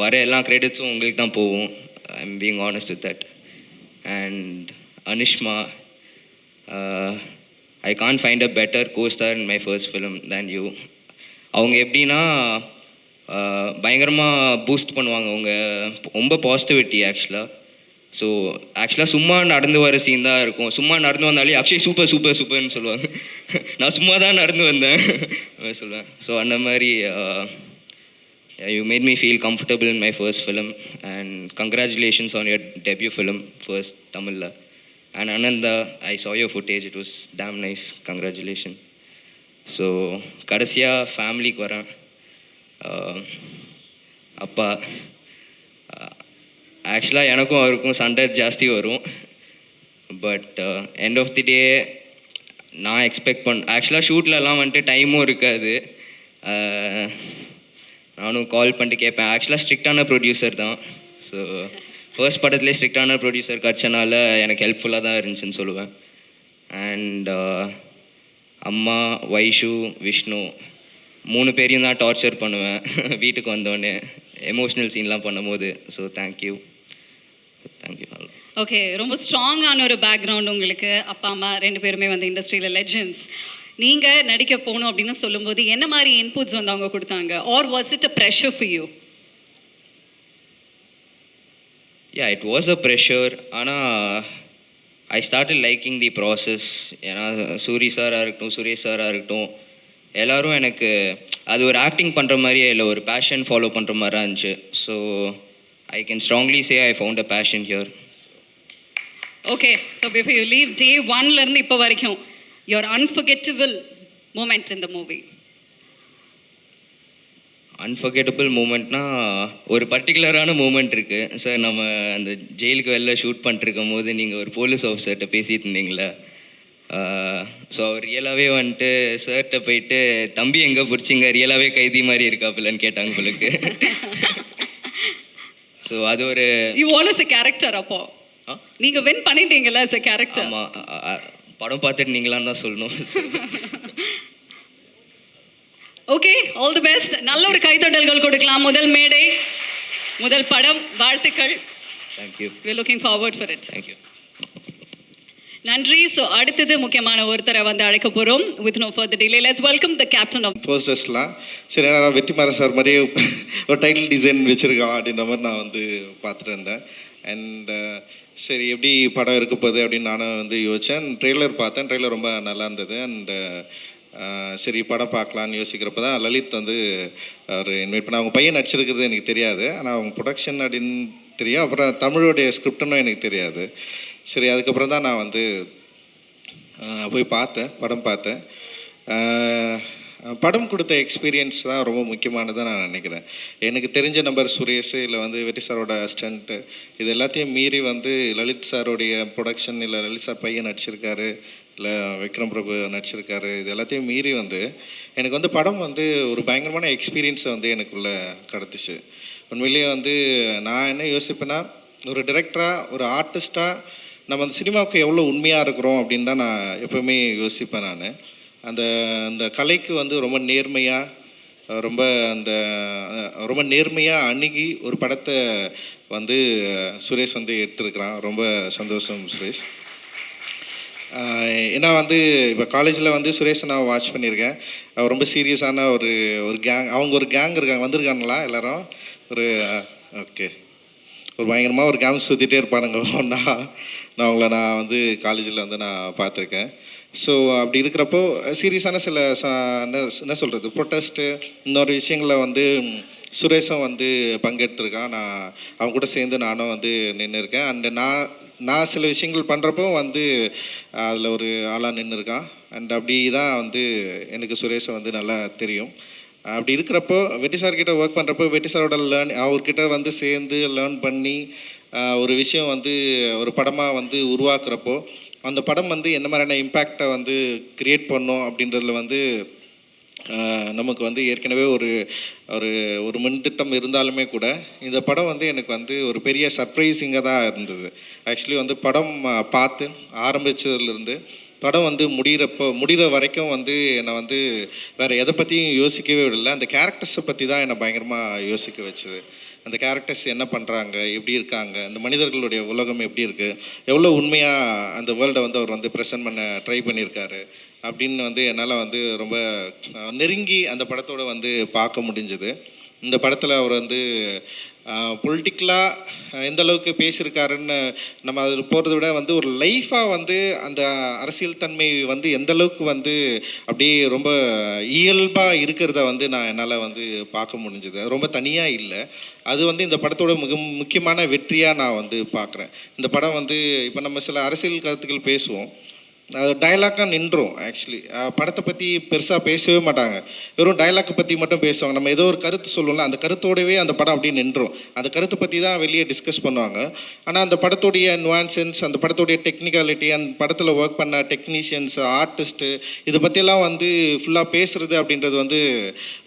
வர எல்லா கிரெடிட்ஸும் உங்களுக்கு தான் போகும். I am being honest with that. And Anushma, I can't find a better co-star in my first film than you. அவங்க எப்படின்னா பயங்கரமாக பூஸ்ட் பண்ணுவாங்க. அவங்க ரொம்ப பாசிட்டிவிட்டி ஆக்சுவலாக. ஸோ ஆக்சுவலாக சும்மா நடந்து வர சீன் தான் இருக்கும். சும்மா நடந்து வந்தாலே அக்ஷய் சூப்பர் சூப்பர் சூப்பர்னு சொல்லுவாங்க. நான் சும்மா தான் நடந்து வந்தேன் சொல்லுவேன். ஸோ அந்த மாதிரி you made me feel comfortable in my first film. And congratulations on your debut film first தமிழில். And Ananda, I saw your footage, it was damn nice, congratulations. So கடைசியாக ஃபேமிலிக்கு வரேன். அப்பா, ஆக்சுவலாக எனக்கும் அவருக்கும் சண்டை ஜாஸ்தி வரும். பட் எண்ட் ஆஃப் தி டே நான் எக்ஸ்பெக்ட் ஆக்சுவலாக ஷூட்லலாம் வந்துட்டு டைமும் இருக்காது. நானும் கால் பண்ணிட்டு கேட்பேன். ஆக்சுவலாக ஸ்ட்ரிக்டான ப்ரொடியூசர் தான். ஸோ ஃபர்ஸ்ட் படத்துலேயே ஸ்ட்ரிக்டான ப்ரொடியூசர் கிடச்சனால எனக்கு ஹெல்ப்ஃபுல்லாக தான் இருந்துச்சுன்னு சொல்லுவேன். அண்ட் அம்மா, வைஷு, விஷ்ணு 3 பேரையும் தான் டார்ச்சர் பண்ணுவேன் வீட்டுக்கு வந்தோடனே எமோஷ்னல் சீன்லாம் பண்ணும்போது. So thank you. ஓகே, ரொம்ப ஸ்ட்ராங்கான ஒரு பேக்ரவுண்ட் உங்களுக்கு. அப்பா அம்மா 2 பேருமே வந்து இண்டஸ்ட்ரியில் லெஜெண்ட்ஸ். நீங்கள் நடிக்க போகணும் அப்படின்னு சொல்லும்போது என்ன மாதிரி இன்புட்ஸ் வந்து அவங்க கொடுத்தாங்க? Or was it a pressure for you? Yeah, it was a pressure. ஆனால் I started liking the process. ஏன்னா சூரி சாராக இருக்கட்டும், சுரேஷ் சாராக இருக்கட்டும், எல்லோரும் எனக்கு அது ஒரு ஆக்டிங் பண்ணுற மாதிரியே இல்லை, ஒரு பேஷன் ஃபாலோ பண்ணுற மாதிரி இருந்துச்சு. So I can strongly say I found a passion here. Okay, so before you leave, day 1லேருந்து இப்போ வரைக்கும் யுவர் அன்ஃபர்கெட்டபிள் மூமெண்ட் இந்த மூவி. அன்ஃபர்கெட்டபிள் மூமெண்ட்னா ஒரு பர்டிகுலரான மூமெண்ட் இருக்குது சார். நம்ம அந்த ஜெயிலுக்கு வெளில ஷூட் பண்ணிட்டுருக்கும் போது நீங்கள் ஒரு போலீஸ் ஆஃபீஸர்கிட்ட பேசிட்டு இருந்தீங்களே, ஸோ அவர் ரியலாகவே வந்துட்டு சார்கிட்ட போயிட்டு தம்பி எங்கே பிடிச்சிங்க, ரியலாகவே கைதி மாதிரி இருக்காப்புலன்னு கேட்டாங்க உங்களுக்கு. ஸோ அது ஒரு you want as a character. அப்போ நீங்கள் வின் பண்ணிட்டீங்களா as a கேரக்டர்? ஆமாம், படம் பார்த்துட்டு நீங்களான்னு தான் சொல்லணும். Okay, all the best. நல்ல ஒரு கைத்தட்டல்கள் கொடுக்கலாம். முதல் மேடை, முதல் படம், வாழ்த்துக்கள். Thank you. we are looking forward for it. Thank you. நன்றி. ஸோ அடுத்தது முக்கியமான ஒருத்தரை வந்து அழைக்க போகிறோம். With no further delay, let's welcome the captain of போஸ்டர்ஸ்லாம். சரி, நான் வெற்றிமாறன் சார் மாதிரியே ஒரு டைட்டில் டிசைன் வச்சுருக்கான் அப்படின்ற மாதிரி நான் வந்து பார்த்துட்டு இருந்தேன். அண்ட் சரி, எப்படி படம் இருக்க போகுது அப்படின்னு நானும் வந்து யோசித்தேன். ட்ரெய்லர் பார்த்தேன். ட்ரெய்லர் ரொம்ப நல்லா இருந்தது. அண்டு சரி, படம் பார்க்கலான்னு யோசிக்கிறப்ப தான் லலித் வந்து அவர் இன்வைட் பண்ண. அவங்க பையன் நடிச்சிருக்கிறது எனக்கு தெரியாது, ஆனால் அவங்க ப்ரொடக்ஷன் அப்படின்னு தெரியும். அப்புறம் தமிழுடைய ஸ்கிரிப்டுன்னு எனக்கு தெரியாது. சரி, அதுக்கப்புறம் தான் நான் வந்து போய் படம் பார்த்தேன். படம் கொடுத்த எக்ஸ்பீரியன்ஸ் தான் ரொம்ப முக்கியமானதாக நான் நினைக்கிறேன். எனக்கு தெரிஞ்ச நம்பர் சுரேஷ், இல்லை வந்து வெற்றி சாரோட அசிஸ்டண்ட்டு, இது எல்லாத்தையும் மீறி வந்து லலித் சாரோடைய ப்ரொடக்ஷன், இல்லை லலித் சார் பையன் நடிச்சிருக்காரு, இல்லை விக்ரம் பிரபு நடிச்சிருக்காரு, இது எல்லாத்தையும் மீறி வந்து எனக்கு வந்து படம் வந்து ஒரு பயங்கரமான எக்ஸ்பீரியன்ஸை வந்து எனக்குள்ளே கடத்துச்சு. உண்மையிலேயே வந்து நான் என்ன யோசிப்பேன்னா, ஒரு டிரெக்டராக, ஒரு ஆர்டிஸ்ட்டாக நம்ம அந்த சினிமாவுக்கு எவ்வளோ உண்மையாக இருக்கிறோம் அப்படின்னு தான் நான் எப்போவுமே யோசிப்பேன். நான் அந்த கலைக்கு வந்து ரொம்ப நேர்மையாக அணுகி ஒரு படத்தை வந்து சுரேஷ் வந்து எடுத்திருக்கிறான். ரொம்ப சந்தோஷம் சுரேஷ். ஏன்னா வந்து இப்போ காலேஜில் வந்து சுரேஷை நான் வாட்ச் பண்ணியிருக்கேன். அவர் ரொம்ப சீரியஸான ஒரு கேங், அவங்க ஒரு கேங் வந்திருக்காங்களா எல்லாரும்? ஓகே, ஒரு பயங்கரமாக ஒரு கேம் சுற்றிட்டே இருப்பானுங்க ஒன்றா. நான் வந்து காலேஜில் வந்து நான் பார்த்துருக்கேன். ஸோ அப்படி இருக்கிறப்போ சீரியஸான சில என்ன சொல்கிறது, ப்ரொட்டஸ்ட்டு, இன்னொரு விஷயங்களில் வந்து சுரேஷும் வந்து பங்கெடுத்துருக்கான். நான் அவங்க கூட சேர்ந்து நானும் வந்து நின்று இருக்கேன். அண்டு நான் சில விஷயங்கள் பண்ணுறப்போ வந்து அதில் ஒரு ஆளாக நின்று இருக்கான். அண்ட் அப்படி தான் வந்து எனக்கு சுரேஷை வந்து நல்லா தெரியும். அப்படி இருக்கிறப்போ வெற்றி சார்கிட்ட ஒர்க் பண்ணுறப்போ, வெற்றி சாரோட அவர்கிட்ட வந்து சேர்ந்து லேர்ன் பண்ணி ஒரு விஷயம் வந்து ஒரு படமாக வந்து உருவாக்குறப்போ, அந்த படம் வந்து என்ன மாதிரியான இம்பேக்டை வந்து க்ரியேட் பண்ணோம் அப்படின்றதுல வந்து நமக்கு வந்து ஏற்கனவே ஒரு ஒரு முன்திட்டம் இருந்தாலுமே கூட இந்த படம் வந்து எனக்கு வந்து ஒரு பெரிய சர்ப்ரைசிங்காக தான் இருந்தது. ஆக்சுவலி வந்து படம் பார்த்து ஆரம்பித்ததுலேருந்து படம் வந்து முடிகிற வரைக்கும் வந்து என்னை வந்து வேறு எதை பற்றியும் யோசிக்கவே விடலை. அந்த கேரக்டர்ஸை பற்றி தான் என்னை பயங்கரமாக யோசிக்க வச்சுது. அந்த கேரக்டர்ஸ் என்ன பண்ணுறாங்க, எப்படி இருக்காங்க, அந்த மனிதர்களுடைய உலகம் எப்படி இருக்குது, எவ்வளோ உண்மையாக அந்த வேர்ல்டை வந்து அவர் வந்து ப்ரெசென்ட் பண்ண ட்ரை பண்ணியிருக்காரு அப்படின்னு வந்து என்னால் வந்து ரொம்ப நெருங்கி அந்த படத்தோடு வந்து பார்க்க முடிஞ்சுது. இந்த படத்தில் அவர் வந்து பொலிட்டிக்கலாக எந்த அளவுக்கு பேசியிருக்காருன்னு நம்ம அதில் போகிறத விட வந்து ஒரு லைஃபாக வந்து அந்த அரசியல் தன்மை வந்து எந்த அளவுக்கு வந்து அப்படியே ரொம்ப இயல்பாக இருக்கிறத வந்து நான் என்னால் வந்து பார்க்க முடிஞ்சுது. அது ரொம்ப தனியாக இல்லை. அது வந்து இந்த படத்தோட முக்கியமான வெற்றியாக நான் வந்து பார்க்குறேன். இந்த படம் வந்து இப்போ நம்ம சில அரசியல் கருத்துக்கள் பேசுவோம். அது டைலாக்காக நின்றோம் ஆக்சுவலி. படத்தை பற்றி பெருசாக பேசவே மாட்டாங்க, வெறும் டைலாக்கை பற்றி மட்டும் பேசுவாங்க. நம்ம ஏதோ ஒரு கருத்து சொல்லுவோம்ல, அந்த கருத்தோடவே அந்த படம் அப்படியே நின்றோம். அந்த கருத்தை பற்றி தான் வெளியே டிஸ்கஸ் பண்ணுவாங்க. ஆனால் அந்த படத்துடைய நுவான்சன்ஸ், அந்த படத்துடைய டெக்னிக்காலிட்டி, அந்த படத்தில் ஒர்க் பண்ண டெக்னீஷியன்ஸ், ஆர்டிஸ்ட்டு, இதை பற்றியெல்லாம் வந்து ஃபுல்லாக பேசுகிறது அப்படின்றது வந்து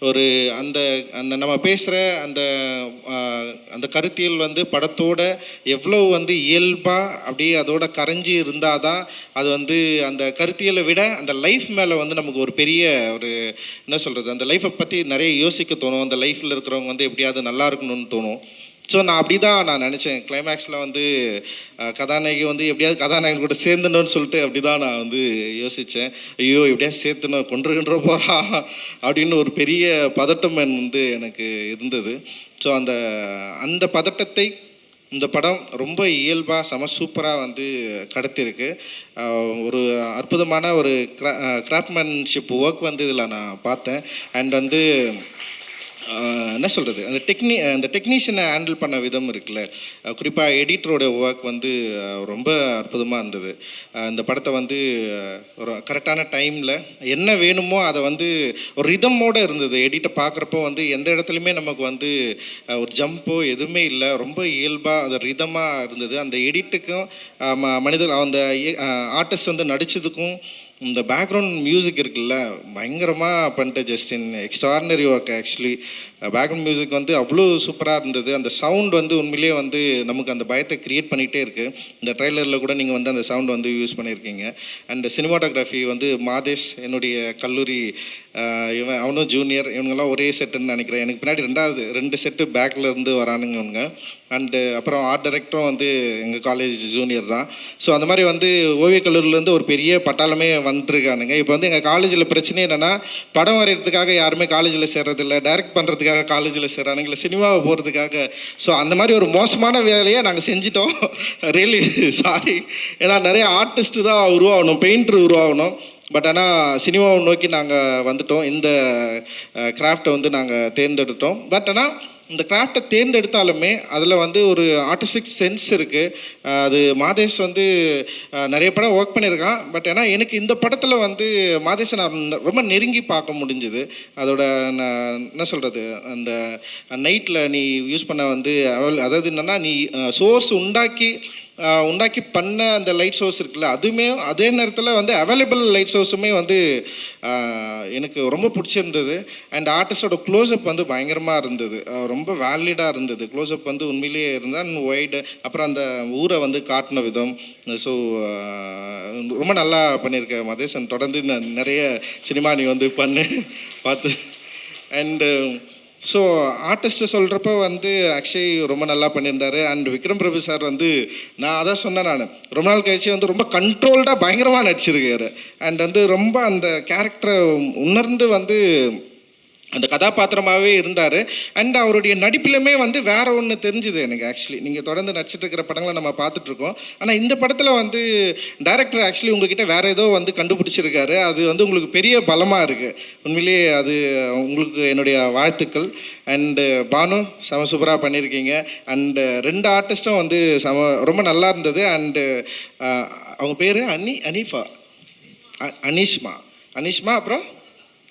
ஒரு அந்த அந்த நம்ம பேசுகிற அந்த அந்த கருத்தியல் வந்து படத்தோட எவ்வளோ வந்து இயல்பாக அப்படியே அதோட கரைஞ்சி இருந்தால் தான் அது வந்து அந்த கருத்தியலை விட அந்த லைஃப் மேலே வந்து நமக்கு ஒரு பெரிய ஒரு என்ன சொல்கிறது, அந்த லைஃப்பை பற்றி நிறைய யோசிக்க தோணும். அந்த லைஃப்பில் இருக்கிறவங்க வந்து எப்படியாவது நல்லா இருக்கணும்னு தோணும். ஸோ நான் அப்படி தான் நான் நினச்சேன். கிளைமேக்ஸில் வந்து கதாநாயகி வந்து எப்படியாவது கதாநாயகன் கூட சேர்ந்துணுன்னு சொல்லிட்டு அப்படி தான் நான் வந்து யோசித்தேன். ஐயோ எப்படியாவது சேர்த்துணும், கொன்று போகிறா அப்படின்னு ஒரு பெரிய பதட்டம் வந்து எனக்கு இருந்தது. ஸோ அந்த பதட்டத்தை இந்த படம் ரொம்ப இயல்பாக சூப்பராக வந்து கடத்தியிருக்கு. ஒரு அற்புதமான ஒரு கிராஃப்ட்மேன்ஷிப் ஒர்க் வந்து இதில் நான் பார்த்தேன். அண்ட் வந்து என்ன சொல்கிறது, அந்த டெக்னீஷியனை ஹேண்டில் பண்ண விதம் இருக்குல்ல, குறிப்பாக எடிட்டரோட ஒர்க் வந்து ரொம்ப அற்புதமாக இருந்தது. இந்த படத்தை வந்து ஒரு கரெக்டான டைமில் என்ன வேணுமோ அதை வந்து ஒரு ரிதமோடு இருந்தது. எடிட்டை பார்க்குறப்போ வந்து எந்த இடத்துலையுமே நமக்கு வந்து ஒரு ஜம்போ எதுவுமே இல்லை, ரொம்ப இயல்பாக அது ரிதமாக இருந்தது. அந்த எடிட்டுக்கும் மனிதர் அந்த ஆர்டிஸ்ட் வந்து நடித்ததுக்கும் இந்த பேக்ரவுண்ட் மியூசிக் இருக்குல்ல, பயங்கரமாக பண்ணிட்டு Justin extraordinary work actually. Background music வந்து அவ்வளோ சூப்பராக இருந்தது. அந்த சவுண்ட் வந்து உண்மையிலேயே வந்து நமக்கு அந்த பயத்தை க்ரியேட் பண்ணிகிட்டே இருக்குது. இந்த ட்ரெய்லரில் கூட நீங்கள் வந்து அந்த சவுண்ட் வந்து யூஸ் பண்ணியிருக்கீங்க. அண்ட் சினிமாட்டோகிராஃபி வந்து மாதேஷ், என்னுடைய கல்லூரி அவனும் ஜூனியர், இவங்கெல்லாம் ஒரே செட்டுன்னு நினைக்கிறேன். எனக்கு பின்னாடி 2 செட்டு பேக்கில் இருந்து வரானுங்க இவங்க. அண்டு அப்புறம் ஆர்ட் டைரக்டரும் வந்து எங்கள் காலேஜ் ஜூனியர் தான். ஸோ அந்த மாதிரி வந்து ஓவியக் கல்லூரிலேருந்து ஒரு பெரிய பட்டாளமே வந்துருக்கானுங்க. இப்போ வந்து எங்கள் காலேஜில் பிரச்சனை என்னென்னா, படம் வரைகிறதுக்காக யாருமே காலேஜில் சேர்றதில்ல, டைரக்ட் பண்ணுறதுக்காக காலேஜில் சேர்றானுங்க, இல்லை சினிமாவை போகிறதுக்காக. ஸோ அந்த மாதிரி ஒரு மோசமான வேலையை நாங்கள் செஞ்சிட்டோம். Really sorry. ஏன்னா நிறைய ஆர்டிஸ்ட்டு தான் உருவாகணும், பெயிண்டர் உருவாகணும். பட் ஆனால் சினிமாவை நோக்கி நாங்கள் வந்துட்டோம். இந்த கிராஃப்டை வந்து நாங்கள் தேர்ந்தெடுத்தோம். பட் ஆனால் இந்த கிராஃப்டை தேர்ந்தெடுத்தாலுமே அதில் வந்து ஒரு ஆர்டிஸ்டிக் சென்ஸ் இருக்குது. அது மாதேஷ் வந்து நிறைய படம் ஒர்க் பண்ணியிருக்கான். பட் ஏன்னா எனக்கு இந்த படத்தில் வந்து மாதேஷை நான் ரொம்ப நெருங்கி பார்க்க முடிஞ்சுது. அதோட என்ன சொல்கிறது, அந்த நைட்டில் நீ யூஸ் பண்ண வந்து அதாவது என்னென்னா, நீ சோர்ஸ் உண்டாக்கி பண்ண அந்த லைட் சோர்ஸ் இருக்குல்ல, அதுவுமே அதே நேரத்தில் வந்து அவைலபிள் லைட் சோர்ஸுமே வந்து எனக்கு ரொம்ப பிடிச்சிருந்தது. அண்ட் ஆர்டிஸ்டோட க்ளோஸ்அப் வந்து பயங்கரமாக இருந்தது, ரொம்ப வேலிடாக இருந்தது. க்ளோஸ்அப் வந்து உண்மையிலேயே இருந்தால் ஒய்டு. அப்புறம் அந்த ஊரை வந்து காட்டின விதம். ஸோ ரொம்ப நல்லா பண்ணியிருக்க மதேசன். தொடர்ந்து நிறைய சினிமா நீ வந்து பார்த்து. அண்டு ஸோ ஆர்டிஸ்ட்டு சொல்கிறப்ப வந்து அக்ஷய் ரொம்ப நல்லா பண்ணியிருந்தார். அண்ட் விக்ரம் பிரபு சார் வந்து நான் அதான் சொன்னேன், நான் ரொம்ப நாள் கழிச்சு வந்து ரொம்ப கண்ட்ரோல்டாக பயங்கரமாக நடிச்சிருக்காரு. அண்ட் வந்து ரொம்ப அந்த கேரக்டரை உணர்ந்து வந்து அந்த கதாபாத்திரமாகவே இருந்தார். அண்ட் அவருடைய நடிப்பிலுமே வந்து வேறு ஒன்று தெரிஞ்சுது எனக்கு ஆக்சுவலி. நீங்கள் தொடர்ந்து நடிச்சிட்டு இருக்கிற படங்களை நம்ம பார்த்துட்ருக்கோம். ஆனால் இந்த படத்தில் வந்து டைரக்டர் ஆக்சுவலி உங்ககிட்ட வேறு ஏதோ வந்து கண்டுபிடிச்சிருக்காரு. அது வந்து உங்களுக்கு பெரிய பலமாக இருக்குது. உண்மையிலேயே அது உங்களுக்கு என்னுடைய வாழ்த்துக்கள். அண்டு பானு சூப்பராக பண்ணியிருக்கீங்க. அண்டு 2 ஆர்டிஸ்ட்டும் வந்து ரொம்ப நல்லா இருந்தது. அண்டு அவங்க பேர் அனீஷ்மா அப்புறம்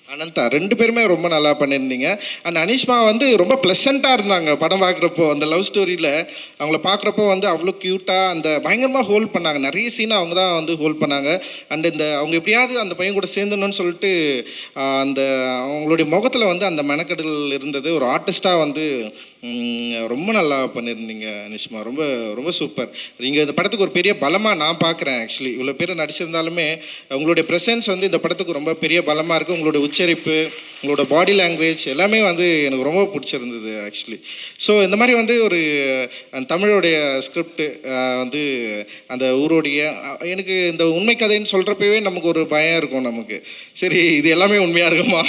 அனந்தா, 2 பேருமே ரொம்ப நல்லா பண்ணியிருந்தீங்க. அண்ட் அனீஷ்மா வந்து ரொம்ப ப்ளசண்ட்டாக இருந்தாங்க படம் பார்க்குறப்போ. அந்த லவ் ஸ்டோரியில் அவங்கள பார்க்குறப்போ வந்து அவ்வளோ க்யூட்டாக அந்த பயங்கரமாக ஹோல்ட் பண்ணாங்க. நிறைய சீனை அவங்க தான் வந்து ஹோல்ட் பண்ணாங்க. அண்ட் அவங்க எப்படியாவது அந்த பையன் கூட சேர்ந்துணுன்னு சொல்லிட்டு அந்த அவங்களுடைய முகத்தில் வந்து அந்த மெனக்கெடல் இருந்தது. ஒரு ஆர்டிஸ்ட்டாக வந்து ரொம்ப நல்லா பண்ணியிருந்தீங்க அனிஷ்மா. ரொம்ப ரொம்ப சூப்பர். நீங்கள் இந்த படத்துக்கு ஒரு பெரிய பலமாக நான் பார்க்குறேன் ஆக்சுவலி. இவ்வளோ பேர் நடிச்சிருந்தாலுமே உங்களுடைய ப்ரெசன்ஸ் வந்து இந்த படத்துக்கு ரொம்ப பெரிய பலமாக இருக்குது. உங்களுடைய உச்சரிப்பு, உங்களோட பாடி லாங்குவேஜ் எல்லாமே வந்து எனக்கு ரொம்ப பிடிச்சிருந்தது ஆக்சுவலி. ஸோ இந்த மாதிரி வந்து ஒரு தமிழோடைய ஸ்கிரிப்ட் வந்து அந்த ஊரோடைய எனக்கு இந்த உண்மை கதைன்னு சொல்கிறப்பவே நமக்கு ஒரு பயம் இருக்கும் நமக்கு. சரி இது எல்லாமே உண்மையாக இருக்குமா,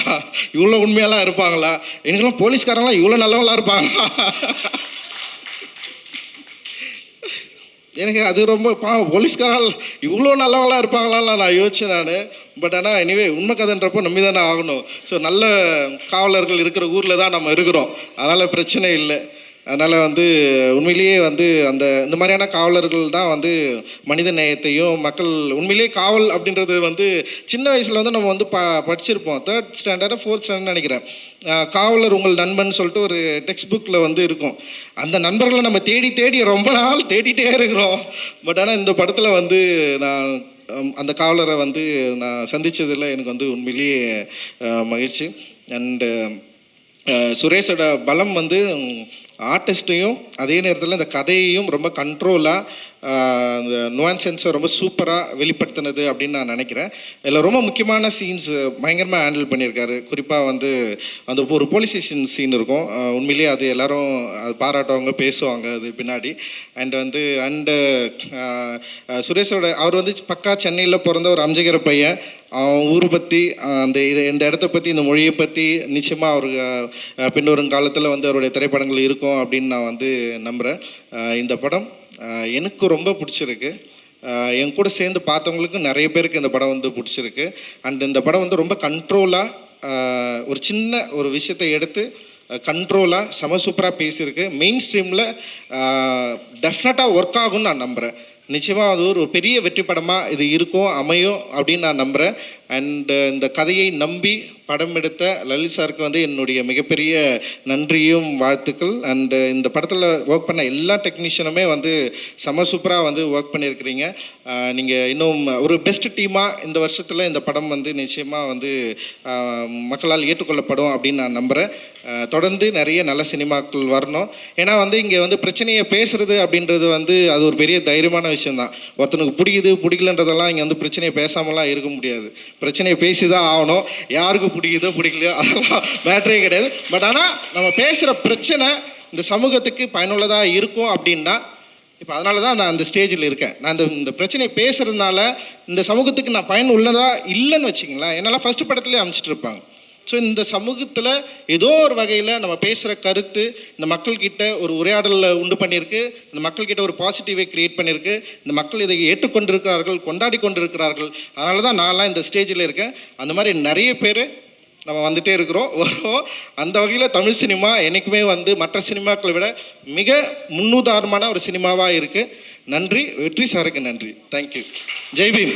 இவ்வளோ உண்மையெல்லாம் இருப்பாங்களா, எனக்கெல்லாம் போலீஸ்காரங்களாம் இவ்வளோ நல்லவங்களாம் இருப்பாங்களா, எனக்கு அது ரொம்ப போலீஸ்காரால் இவ்வளோ நல்லவங்களாம் இருப்பாங்களான்னு நான் யோசிச்சேன் நான். பட் ஆனால் எனிவே உண்மை கதைன்றப்போ நம்பி தானே ஆகணும். ஸோ நல்ல காவலர்கள் இருக்கிற ஊரில் தான் நம்ம இருக்கிறோம், அதனால் பிரச்சனை இல்லை. அதனால் வந்து உண்மையிலேயே வந்து இந்த மாதிரியான காவலர்கள் தான் வந்து மனித நேயத்தையும் மக்கள் உண்மையிலேயே காவல் அப்படின்றது வந்து சின்ன வயசில் வந்து நம்ம வந்து படிச்சிருப்போம் 3rd ஸ்டாண்டர்ட் 4th ஸ்டாண்டர்ட் நினைக்கிறேன். காவலர் உங்கள் நண்பன் சொல்லிட்டு ஒரு டெக்ஸ்ட் புக்கில் வந்து இருக்கும். அந்த நண்பர்களை நம்ம தேடி தேடி ரொம்ப நாள் தேடிட்டே இருக்கிறோம். பட் ஆனால் இந்த படத்தில் வந்து நான் அந்த காவலரை வந்து நான் சந்தித்ததில் எனக்கு வந்து உண்மையிலேயே மகிழ்ச்சி. அண்டு சுரேஷோட பலம் வந்து ஆர்டிஸ்ட்டையும் அதே நேரத்தில் இந்த கதையையும் ரொம்ப கண்ட்ரோலாக அந்த நுவான்சென்ஸை ரொம்ப சூப்பராக வெளிப்படுத்தினது அப்படின்னு நான் நினைக்கிறேன். இதில் ரொம்ப முக்கியமான சீன்ஸ் பயங்கரமாக ஹேண்டில் பண்ணியிருக்காரு. குறிப்பாக வந்து அந்த ஒரு போலீஸ் ஸ்டேஷன் சீன் இருக்கும். உண்மையிலேயே அது எல்லோரும் அது பாராட்டுவாங்க, பேசுவாங்க அது பின்னாடி. அண்டு சுரேஷோட அவர் வந்து பக்கா சென்னையில் பிறந்த ஒரு அம்ஜகிற பையன். அவன் ஊர் பற்றி இந்த இடத்த பற்றி இந்த மொழியை பற்றி நிச்சயமாக அவருக்கு பின்வரும் காலத்தில் வந்து அவருடைய திரைப்படங்கள் இருக்கும் அப்படின்னு நான் வந்து நம்புகிறேன். இந்த படம் எனக்கு ரொம்ப பிடிச்சிருக்கு. என் கூட சேர்ந்து பார்த்தவங்களுக்கு நிறைய பேருக்கு இந்த படம் வந்து பிடிச்சிருக்கு. அண்ட் இந்த படம் வந்து ரொம்ப கண்ட்ரோலாக ஒரு சின்ன ஒரு விஷயத்தை எடுத்து கண்ட்ரோலாக செம சூப்பராக பேசியிருக்கு. மெயின் ஸ்ட்ரீமில் டெஃபினட்டாக ஒர்க் ஆகும்னு நான் நம்புகிறேன். நிச்சயமாக அது ஒரு பெரிய வெற்றி படமாக இது இருக்கும், அமையும் அப்படின்னு நான் நம்புகிறேன். அண்டு இந்த கதையை நம்பி படம் எடுத்த லலித் சாருக்கு வந்து என்னுடைய மிகப்பெரிய நன்றியும் வாழ்த்துக்கள். அண்டு இந்த படத்தில் ஒர்க் பண்ண எல்லா டெக்னீஷியனுமே வந்து செம சூப்பராக வந்து ஒர்க் பண்ணியிருக்கிறீங்க. நீங்கள் இன்னும் ஒரு பெஸ்ட் டீமாக இந்த வருஷத்தில் இந்த படம் வந்து நிச்சயமாக வந்து மக்களால் ஏற்றுக்கொள்ளப்படும் அப்படின்னு நான் நம்புகிறேன். தொடர்ந்து நிறைய நல்ல சினிமாக்கள் வரணும். ஏன்னா வந்து இங்கே வந்து பிரச்சனையை பேசுகிறது அப்படின்றது வந்து அது ஒரு பெரிய தைரியமான விஷயந்தான். ஒருத்தனுக்கு பிடிக்கலன்றதெல்லாம் இங்கே வந்து பிரச்சனையை பேசாமலாம் இருக்க முடியாது. பிரச்சனையை பேசி தான் ஆகணும். யாருக்கு பிடிக்குதோ பிடிக்கலையோ அதெல்லாம் மேட்டரே கிடையாது. பட் ஆனால் நம்ம பேசுகிற பிரச்சனை இந்த சமூகத்துக்கு பயனுள்ளதாக இருக்கும் அப்படின்னா இப்போ அதனால தான் நான் அந்த ஸ்டேஜில் இருக்கேன். நான் இந்த பிரச்சனையை பேசுகிறதுனால இந்த சமூகத்துக்கு நான் பயன் உள்ளதாக இல்லைன்னு வச்சிங்களேன். என்னால் ஃபஸ்ட்டு படத்துலேயே அமைச்சிட்டு இருப்பாங்க. ஸோ இந்த சமூகத்தில் ஏதோ ஒரு வகையில் நம்ம பேசுகிற கருத்து இந்த மக்கள்கிட்ட ஒரு உரையாடலை உண்டு பண்ணியிருக்கு. இந்த மக்கள்கிட்ட ஒரு பாசிட்டிவை க்ரியேட் பண்ணியிருக்கு. இந்த மக்கள் இதை ஏற்றுக்கொண்டிருக்கிறார்கள், கொண்டாடி கொண்டிருக்கிறார்கள். அதனால தான் நான்லாம் இந்த ஸ்டேஜில் இருக்கேன். அந்த மாதிரி நிறைய பேர் நம்ம வந்துகிட்டே இருக்கிறோம், வரோம். அந்த வகையில் தமிழ் சினிமா என்றைக்குமே வந்து மற்ற சினிமாக்களை விட மிக முன்னுதாரணமான ஒரு சினிமாவாக இருக்குது. நன்றி. வெற்றி சாருக்கு நன்றி. தேங்க்யூ. ஜெய் பீம்.